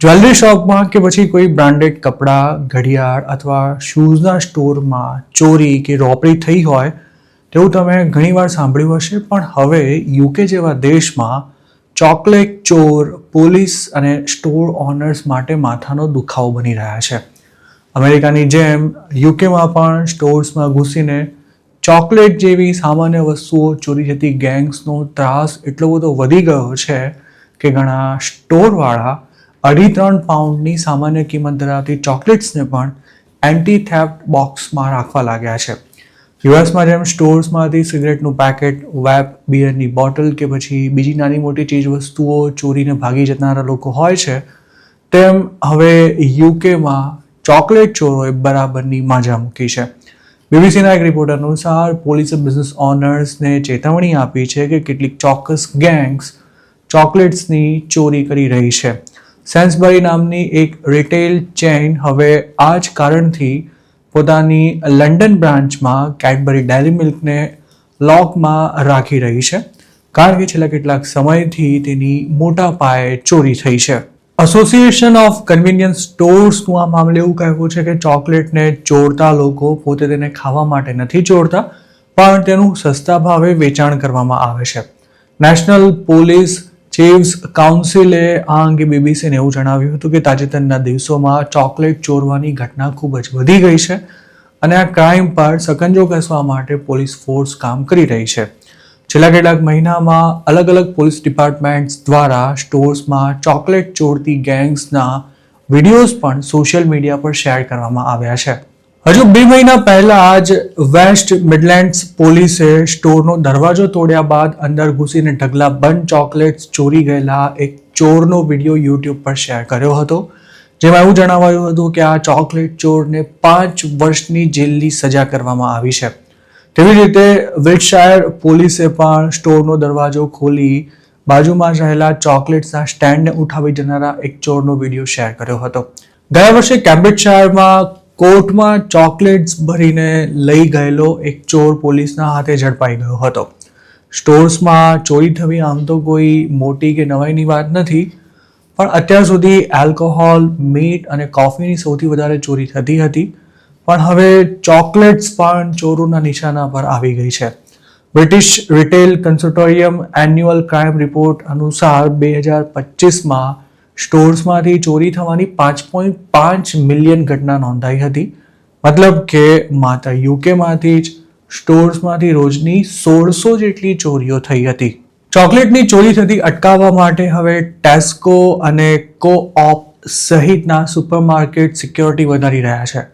Jewellery શોપમાં કે પછી કોઈ બ્રાન્ડેડ કપડાં, ઘડિયાળ અથવા શૂઝના સ્ટોરમાં ચોરી કે રોબરી થઈ હોય તેવું તમે ઘણીવાર સાંભળ્યું હશે. પણ હવે યુકે જેવા દેશમાં ચોકલેટ ચોર પોલીસ અને સ્ટોર ઓનર્સ માટે માથાનો દુખાવો બની રહ્યા છે. અમેરિકાની જેમ યુકેમાં પણ સ્ટોર્સમાં ઘૂસીને ચોકલેટ જેવી સામાન્ય વસ્તુઓ ચોરી જતી ગેંગ્સનો ત્રાસ એટલો બધો વધી ગયો છે કે ઘણા સ્ટોરવાળા 2.5-3 પાઉન્ડની સામાન્ય કિંમત ધરાવતી ચોકલેટ્સને પણ એન્ટી થેફ્ટ બોક્સમાં રાખવા લાગ્યા છે. યુએસમાં જેમ સ્ટોર્સમાંથી સિગરેટનું પેકેટ, વેપ, બિયરની બોટલ કે પછી બીજી નાની મોટી ચીજ વસ્તુઓ ચોરીને ભાગી જનારા લોકો હોય છે, તેમ હવે યુકેમાં ચોકલેટ ચોરોએ બરાબરની માજા મૂકી છે. બીબીસીના એક રિપોર્ટ અનુસાર પોલીસે બિઝનેસ ઓનર્સને ચેતવણી આપી છે કે કેટલીક ચોક્કસ ગેંગ્સ ચોકલેટ્સની ચોરી કરી રહી છે. સેન્સબરી નામની એક રિટેલ ચેઇન હવે આ જ કારણથી પોતાની લંડન બ્રાન્ચમાં કેડબરી ડેરી મિલ્કને લોકમાં રાખી રહી છે, કારણ કે છેલ્લા કેટલાક સમયથી તેની મોટા પાયે ચોરી થઈ છે. એસોસિએશન ઓફ કન્વીનિયન્સ સ્ટોર્સનું આ મામલે એવું કહેવું છે કે ચોકલેટને ચોરતા લોકો પોતે તેને ખાવા માટે નથી ચોરતા, પણ તેનું સસ્તા ભાવે વેચાણ કરવામાં આવે છે. નેશનલ પોલીસ ચીફ્સ કાઉન્સિલે આ અંગે બીબીસીને એવું જણાવ્યું હતું કે તાજેતરના દિવસોમાં ચોકલેટ ચોરવાની ઘટના ખૂબ જ વધી ગઈ છે અને આ ક્રાઇમ પર સકંજો કસવા માટે પોલીસ ફોર્સ કામ કરી રહી છે. છેલ્લા કેટલાક મહિનામાં અલગ અલગ પોલીસ ડિપાર્ટમેન્ટ્સ દ્વારા સ્ટોર્સમાં ચોકલેટ ચોરતી ગેંગ્સના વિડીયોઝ પણ સોશિયલ મીડિયા પર શેર કરવામાં આવ્યા છે. હજુ 2 મહિના પહેલા જ વેસ્ટ મિડલેન્ડ્સ પોલીસે સ્ટોરનો દરવાજો તોડ્યા બાદ અંદર ઘૂસીને ઢગલાબંધ ચોકલેટ્સ ચોરી ગયેલા એક ચોરનો વિડીયો યુટ્યુબ પર શેર કર્યો હતો, જેમાં એવું જણાવાયું હતું કે આ ચોકલેટ ચોરને 5 વર્ષની જેલની સજા કરવામાં આવી છે. તેવી રીતે વિલ્ટશાયર પોલીસે પણ સ્ટોરનો દરવાજો ખોલી બાજુમાં રહેલા ચોકલેટ્સના સ્ટેન્ડને ઉઠાવી જનારા એક ચોરનો વિડીયો શેર કર્યો હતો. ગયા વર્ષે કેમ્બ્રિજશાયરમાં કોર્ટમાં ચોકલેટ્સ ભરીને લઈ ગયેલો એક ચોર પોલીસના હાથે ઝડપાઈ ગયો હતો. સ્ટોર્સમાં ચોરી થવી આમ તો કોઈ મોટી કે નવાઈની વાત નથી, પણ અત્યાર સુધી આલ્કોહોલ, મીટ અને કોફીની સૌથી વધારે ચોરી થતી હતી, પણ હવે ચોકલેટ્સ પણ ચોરોના નિશાના પર આવી ગઈ છે. British retail consortium annual crime report અનુસાર 2025માં સ્ટોર્સમાંથી ચોરી થવાની 5.5 મિલિયન ઘટના નોંધાઈ હતી. મતલબ કે માત્ર યુકેમાંથી જ સ્ટોર્સમાંથી રોજની 1600 જેટલી ચોરીઓ થઈ હતી. ચોકલેટની ચોરી થતી અટકાવવા માટે હવે ટેસ્કો અને કો-ઓપ સહિતના સુપરમાર્કેટ સિક્યોરિટી વધારી રહ્યા છે.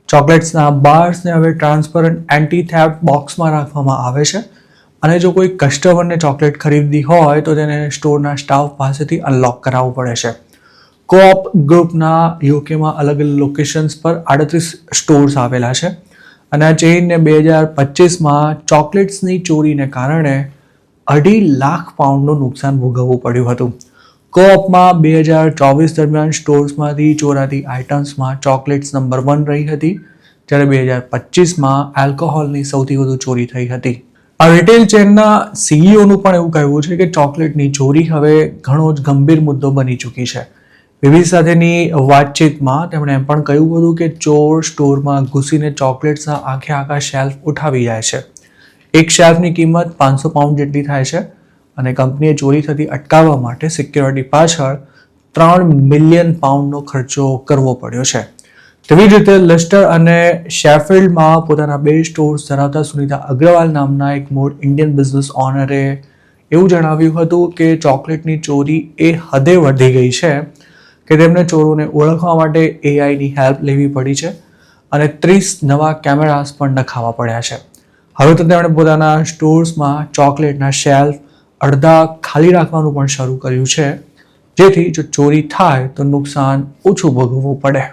ચોકલેટ્સના બાર્સને હવે ટ્રાન્સપરન્ટ એન્ટી થેફ્ટ બોક્સમાં રાખવામાં આવે છે અને જો કોઈ કસ્ટમરને ચોકલેટ ખરીદવી હોય તો તેને સ્ટોરના સ્ટાફ પાસેથી અનલોક કરાવવું પડે છે. કોઓપ ગ્રુપના યુકેમાં અલગ અલગ લોકેશન્સ પર 38 સ્ટોર્સ આવેલા છે અને આ ચેઇનને 2025માં ચોકલેટ્સની ચોરીને કારણે 2.5 લાખ પાઉન્ડનું નુકસાન ભોગવવું પડ્યું હતું. કોઓપમાં 2024 દરમિયાન સ્ટોર્સમાંથી ચોરાતી આઇટમ્સમાં ચોકલેટ્સ નંબર 1 રહી હતી, જ્યારે 2025માં આલ્કોહોલની સૌથી વધુ ચોરી થઈ હતી. આ રિટેલ ચેનના સીઈઓનું પણ એવું કહેવું છે કે ચોકલેટની ચોરી હવે ઘણો જ ગંભીર મુદ્દો બની ચૂકી છે. બીબીસી સાથેની વાતચીતમાં તેમણે એમ પણ કહ્યું હતું કે ચોર સ્ટોરમાં ઘૂસીને ચોકલેટ્સના આખા શેલ્ફ ઉઠાવી જાય છે. એક શેલ્ફની કિંમત 500 પાઉન્ડ જેટલી થાય છે અને કંપનીએ ચોરી થતી અટકાવવા માટે સિક્યોરિટી પાછળ 3 મિલિયન પાઉન્ડનો ખર્ચો કરવો પડ્યો છે. તેવી જ રીતે લેસ્ટર અને શેફિલ્ડમાં પોતાના 2 સ્ટોર્સ ધરાવતા સુનિતા અગ્રવાલ નામના એક મૂળ ઇન્ડિયન બિઝનેસ ઓનરે એવું જણાવ્યું હતું કે ચોકલેટની ચોરી એ હદે વધી ગઈ છે કે તેમને ચોરોને ઓળખવા માટે એઆઈની હેલ્પ લેવી પડી છે અને 30 નવા કેમેરાસ પણ નખાવવા પડ્યા છે. હવે તો તેમણે પોતાના સ્ટોર્સમાં ચોકલેટના શેલ્ફ અડધા ખાલી રાખવાનું પણ શરૂ કર્યું છે, જેથી જો ચોરી થાય તો નુકસાન ઓછું ભોગવવું પડે.